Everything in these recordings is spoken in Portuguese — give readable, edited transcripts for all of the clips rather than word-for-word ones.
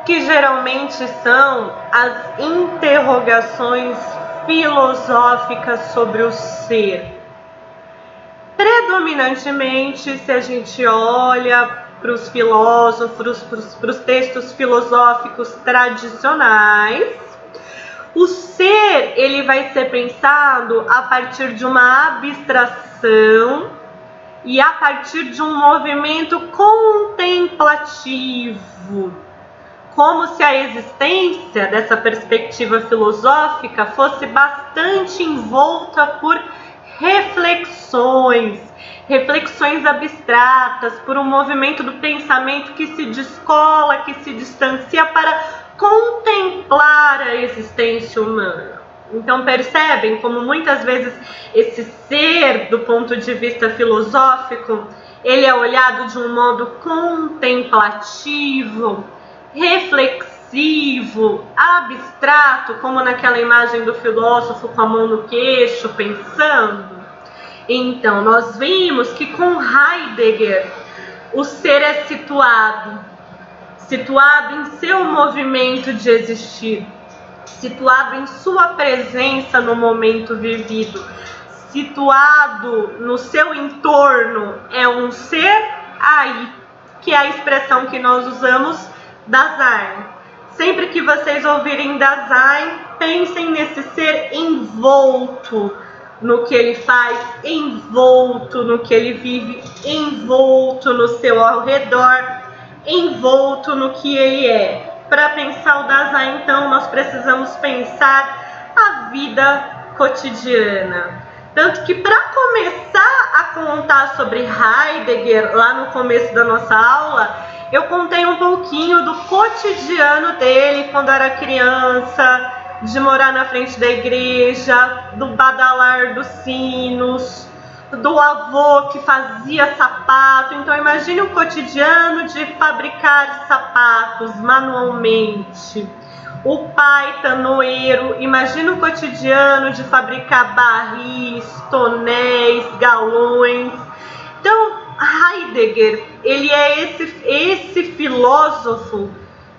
que geralmente são as interrogações filosóficas sobre o ser. Predominantemente, se a gente olha para os filósofos, para os textos filosóficos tradicionais, o ser ele vai ser pensado a partir de uma abstração e a partir de um movimento contemplativo, como se a existência dessa perspectiva filosófica fosse bastante envolta por reflexões abstratas, por um movimento do pensamento que se descola, que se distancia para contemplar a existência humana. Então percebem como muitas vezes esse ser, do ponto de vista filosófico, ele é olhado de um modo contemplativo, reflexivo, abstrato, como naquela imagem do filósofo com a mão no queixo, pensando. Então, nós vimos que com Heidegger, o ser é situado em seu movimento de existir, situado em sua presença no momento vivido, situado no seu entorno, é um ser aí, que é a expressão que nós usamos Dasein. Sempre que vocês ouvirem Dasein, pensem nesse ser envolto no que ele faz, envolto no que ele vive, envolto no seu ao redor, envolto no que ele é. Para pensar o Dasein, então, nós precisamos pensar a vida cotidiana. Tanto que para começar a contar sobre Heidegger, lá no começo da nossa aula, eu contei um pouquinho do cotidiano dele quando era criança, de morar na frente da igreja, do badalar dos sinos, do avô que fazia sapato. Então imagine o cotidiano de fabricar sapatos manualmente. O pai tanoeiro, imagina o cotidiano de fabricar barris, tonéis, galões. Então Heidegger, ele é esse filósofo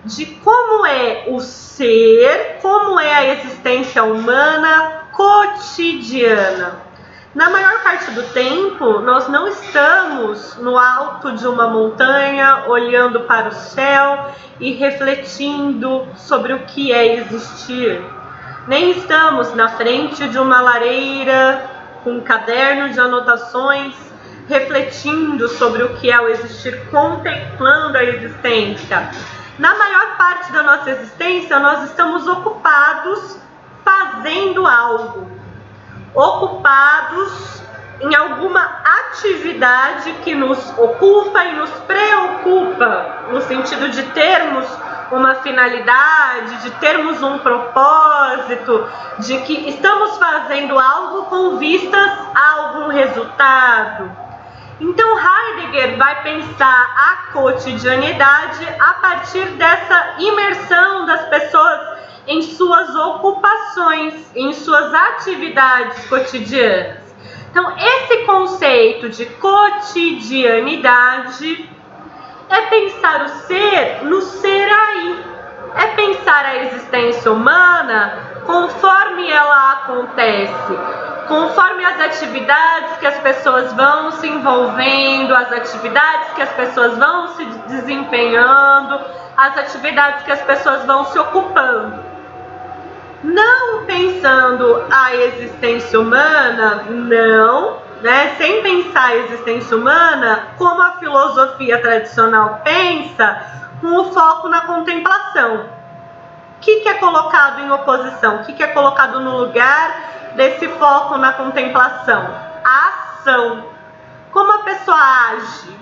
de como é o ser, como é a existência humana cotidiana. Na maior parte do tempo, nós não estamos no alto de uma montanha, olhando para o céu e refletindo sobre o que é existir. Nem estamos na frente de uma lareira, com um caderno de anotações, refletindo sobre o que é o existir, contemplando a existência. Na maior parte da nossa existência, nós estamos ocupados fazendo algo, ocupados em alguma atividade que nos ocupa e nos preocupa, no sentido de termos uma finalidade, de termos um propósito, de que estamos fazendo algo com vistas a algum resultado. Então Heidegger vai pensar a cotidianidade a partir dessa imersão das pessoas em suas ocupações, em suas atividades cotidianas. Então esse conceito de cotidianidade é pensar o ser no ser aí, é pensar a existência humana conforme ela acontece, conforme as atividades que as pessoas vão se envolvendo, as atividades que as pessoas vão se desempenhando, as atividades que as pessoas vão se ocupando. Não pensando a existência humana, não, né? Sem pensar a existência humana como a filosofia tradicional pensa, com o foco na contemplação. O que é colocado em oposição? O que é colocado no lugar desse foco na contemplação? A ação. Como a pessoa age?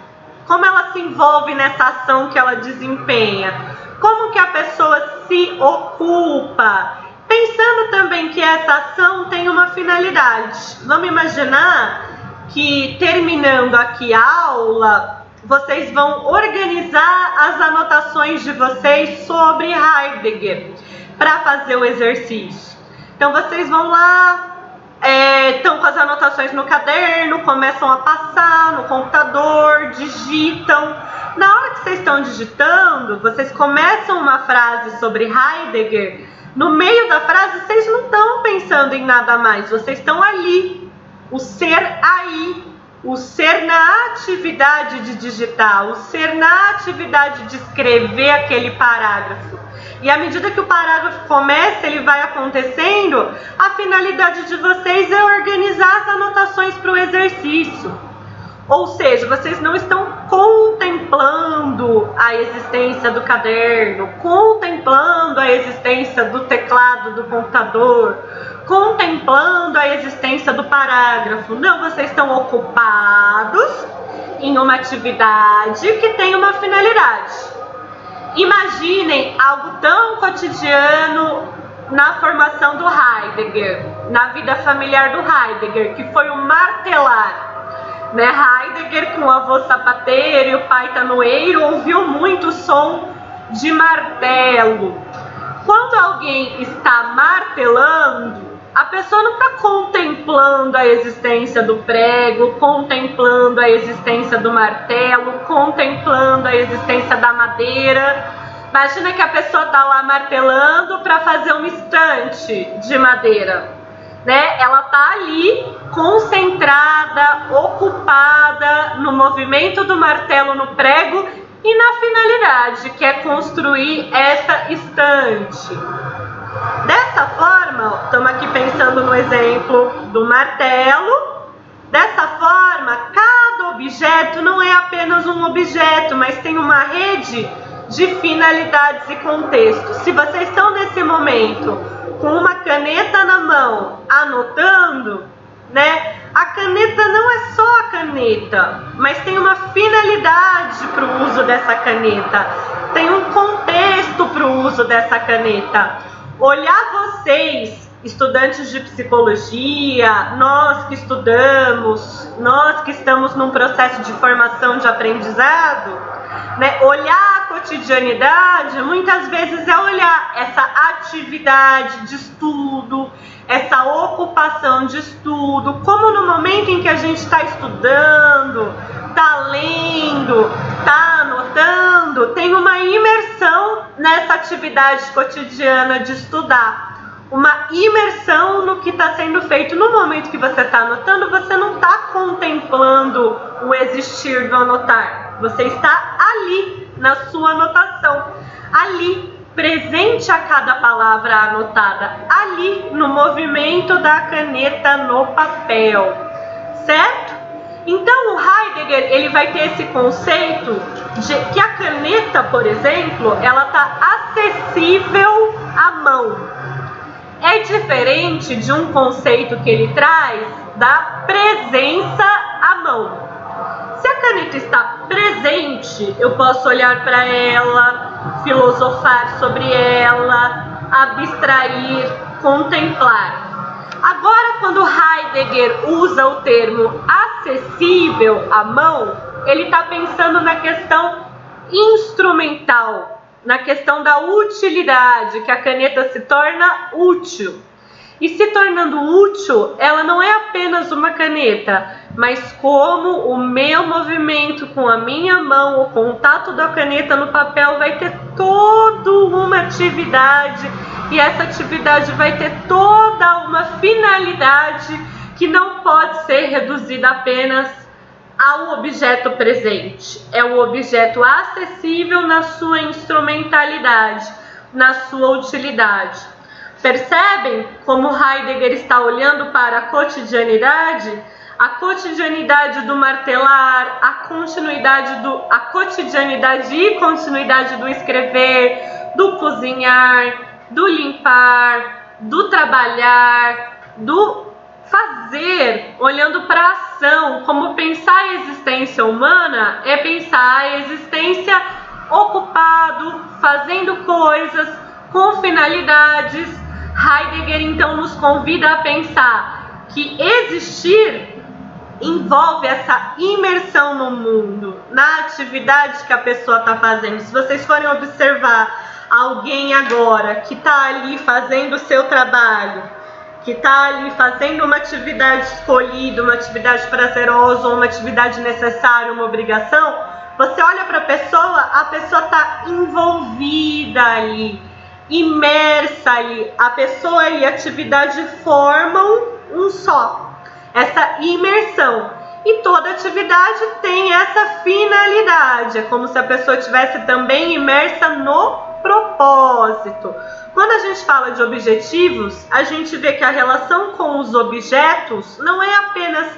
Como ela se envolve nessa ação que ela desempenha? Como que a pessoa se ocupa? Pensando também que essa ação tem uma finalidade. Vamos imaginar que, terminando aqui a aula, vocês vão organizar as anotações de vocês sobre Heidegger para fazer o exercício. Então vocês vão lá estão com as anotações no caderno, começam a passar no computador, digitam. Na hora que vocês estão digitando, vocês começam uma frase sobre Heidegger, no meio da frase vocês não estão pensando em nada mais, vocês estão ali, o ser aí, o ser na atividade de digitar, o ser na atividade de escrever aquele parágrafo. E à medida que o parágrafo começa, ele vai acontecendo, a finalidade de vocês é organizar as anotações para o exercício. Ou seja, vocês não estão contemplando a existência do caderno, contemplando a existência do teclado do computador, contemplando a existência do parágrafo. Não, vocês estão ocupados em uma atividade que tem uma finalidade. Imaginem algo tão cotidiano na formação do Heidegger, na vida familiar do Heidegger, que foi o martelar. Né? Heidegger, com o avô sapateiro e o pai tanoeiro, ouviu muito o som de martelo. Quando alguém está martelando, a pessoa não está contemplando a existência do prego, contemplando a existência do martelo, contemplando a existência da madeira. Imagina que a pessoa está lá martelando para fazer uma estante de madeira. Né? Ela está ali concentrada, ocupada no movimento do martelo no prego e na finalidade, que é construir essa estante. Dessa forma, estamos aqui pensando no exemplo do martelo. Dessa forma, cada objeto não é apenas um objeto, mas tem uma rede de finalidades e contextos. Se vocês estão nesse momento com uma caneta na mão, anotando, né? A caneta não é só a caneta, mas tem uma finalidade para o uso dessa caneta, tem um contexto para o uso dessa caneta. Olhar vocês, estudantes de psicologia, nós que estudamos, nós que estamos num processo de formação de aprendizado, né? Olhar a cotidianidade muitas vezes é olhar essa atividade de estudo, essa ocupação de estudo, como no momento em que a gente está estudando, está lendo, está anotando, tem uma imersão nessa atividade cotidiana de estudar. Uma imersão no que está sendo feito. No momento que você está anotando, você não está contemplando o existir do anotar. Você está ali, na sua anotação. Ali, presente a cada palavra anotada. Ali, no movimento da caneta no papel. Certo? Então, o Heidegger, ele vai ter esse conceito de que a caneta, por exemplo, ela está acessível à mão. É diferente de um conceito que ele traz da presença à mão. Se a caneta está presente, eu posso olhar para ela, filosofar sobre ela, abstrair, contemplar. Agora, quando Heidegger usa o termo acessível à mão, ele está pensando na questão instrumental, na questão da utilidade, que a caneta se torna útil. E se tornando útil, ela não é apenas uma caneta, mas como o meu movimento com a minha mão, o contato da caneta no papel vai ter toda uma atividade, e essa atividade vai ter toda uma finalidade que não pode ser reduzida apenas ao objeto presente. É o objeto acessível na sua instrumentalidade, na sua utilidade. Percebem como Heidegger está olhando para a cotidianidade do martelar, a cotidianidade e continuidade do escrever, do cozinhar, do limpar, do trabalhar, do fazer, olhando para a ação. Como pensar a existência humana é pensar a existência ocupado, fazendo coisas com finalidades. Heidegger então nos convida a pensar que existir envolve essa imersão no mundo, na atividade que a pessoa está fazendo. Se vocês forem observar alguém agora que está ali fazendo o seu trabalho, que está ali fazendo uma atividade escolhida, uma atividade prazerosa, uma atividade necessária, uma obrigação, você olha para a pessoa está envolvida ali, imersa ali. A pessoa e a atividade formam um só, essa imersão. E toda atividade tem essa finalidade, é como se a pessoa estivesse também imersa no propósito. Quando a gente fala de objetivos, a gente vê que a relação com os objetos não é apenas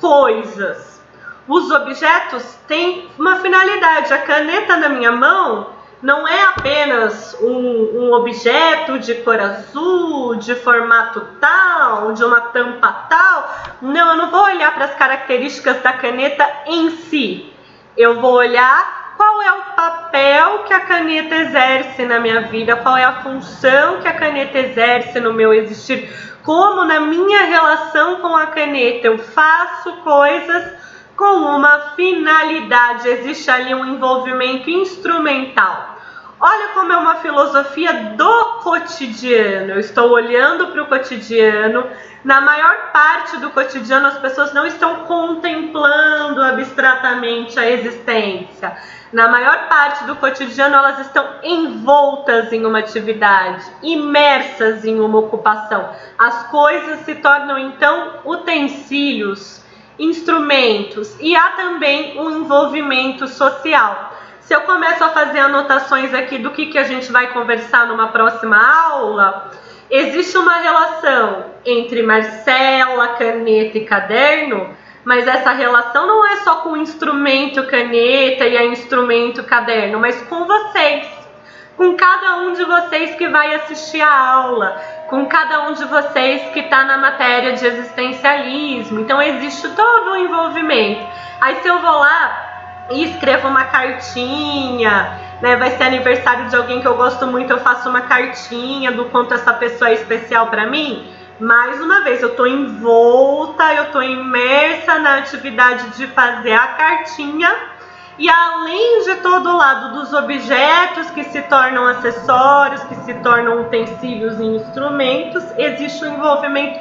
coisas. Os objetos têm uma finalidade. A caneta na minha mão não é apenas um objeto de cor azul, de formato tal, de uma tampa tal. Não, eu não vou olhar para as características da caneta em si. Eu vou olhar qual é o papel que a caneta exerce na minha vida, qual é a função que a caneta exerce no meu existir, como na minha relação com a caneta eu faço coisas com uma finalidade, existe ali um envolvimento instrumental. Olha como é uma filosofia do cotidiano. Eu estou olhando para o cotidiano. Na maior parte do cotidiano, as pessoas não estão contemplando abstratamente a existência. Na maior parte do cotidiano, elas estão envoltas em uma atividade, imersas em uma ocupação. As coisas se tornam, então, utensílios, instrumentos, e há também um envolvimento social. Se eu começo a fazer anotações aqui do que a gente vai conversar numa próxima aula, existe uma relação entre Marcela, caneta e caderno, mas essa relação não é só com o instrumento caneta e o instrumento caderno, mas com vocês, com cada um de vocês que vai assistir a aula, com cada um de vocês que está na matéria de existencialismo. Então existe todo um envolvimento. Aí se eu vou lá e escrevo uma cartinha, né? Vai ser aniversário de alguém que eu gosto muito, eu faço uma cartinha do quanto essa pessoa é especial para mim. Mais uma vez, eu estou envolta, eu estou imersa na atividade de fazer a cartinha. E além de todo o lado dos objetos que se tornam acessórios, que se tornam utensílios e instrumentos, existe um envolvimento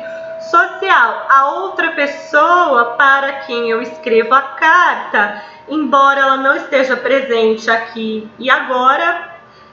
social. A outra pessoa para quem eu escrevo a carta, embora ela não esteja presente aqui e agora,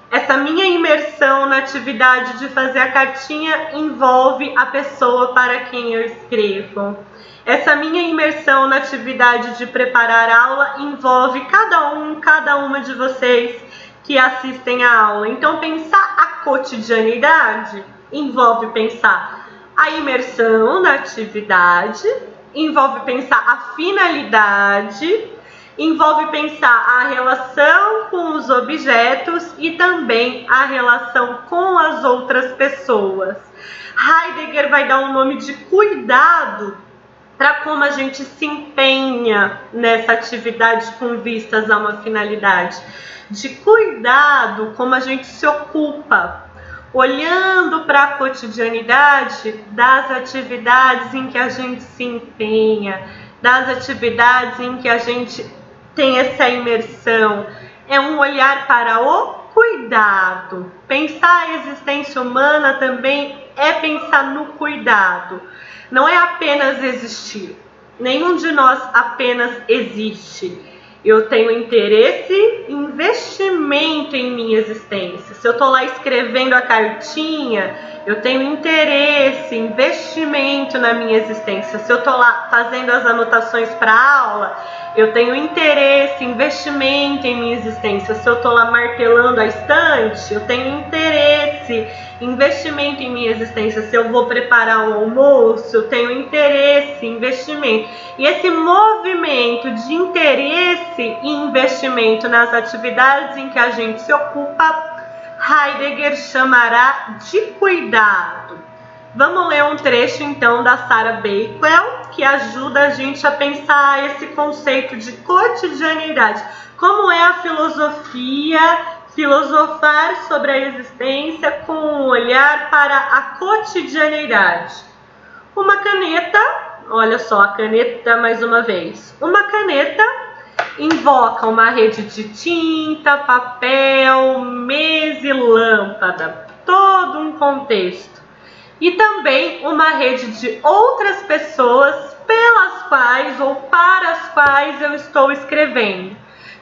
essa minha imersão na atividade de fazer a cartinha envolve a pessoa para quem eu escrevo. Essa minha imersão na atividade de preparar a aula envolve cada uma de vocês que assistem a aula. Então, pensar a cotidianidade envolve pensar a imersão na atividade, envolve pensar a finalidade, envolve pensar a relação com os objetos e também a relação com as outras pessoas. Heidegger vai dar um nome de cuidado para como a gente se empenha nessa atividade com vistas a uma finalidade. De cuidado, como a gente se ocupa, olhando para a cotidianidade das atividades em que a gente se empenha, das atividades em que a gente tem essa imersão. É um olhar para o cuidado. Pensar a existência humana também é pensar no cuidado. Não é apenas existir. Nenhum de nós apenas existe. Eu tenho interesse e investimento em minha existência. Se eu estou lá escrevendo a cartinha, eu tenho interesse, investimento na minha existência. Se eu estou lá fazendo as anotações para a aula, eu tenho interesse, investimento em minha existência. Se eu estou lá martelando a estante, eu tenho interesse, investimento em minha existência. Se eu vou preparar um almoço, eu tenho interesse, investimento. E esse movimento de interesse e investimento nas atividades em que a gente se ocupa, Heidegger chamará de cuidado. Vamos ler um trecho então da Sarah Bakewell, que ajuda a gente a pensar esse conceito de cotidianidade. Como é a filosofia, filosofar sobre a existência com um olhar para a cotidianidade. Uma caneta, olha só a caneta mais uma vez. Uma caneta invoca uma rede de tinta, papel, mesa e lâmpada. Todo um contexto. e também uma rede de outras pessoas pelas quais ou para as quais eu estou escrevendo,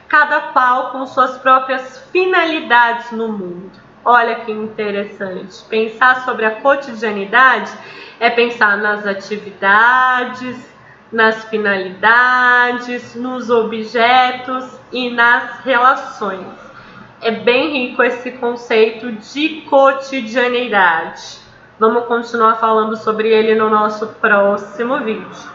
cada qual com suas próprias finalidades no mundo. Olha que interessante, pensar sobre a cotidianidade é pensar nas atividades, nas finalidades, nos objetos e nas relações. É bem rico esse conceito de cotidianidade. Vamos continuar falando sobre ele no nosso próximo vídeo.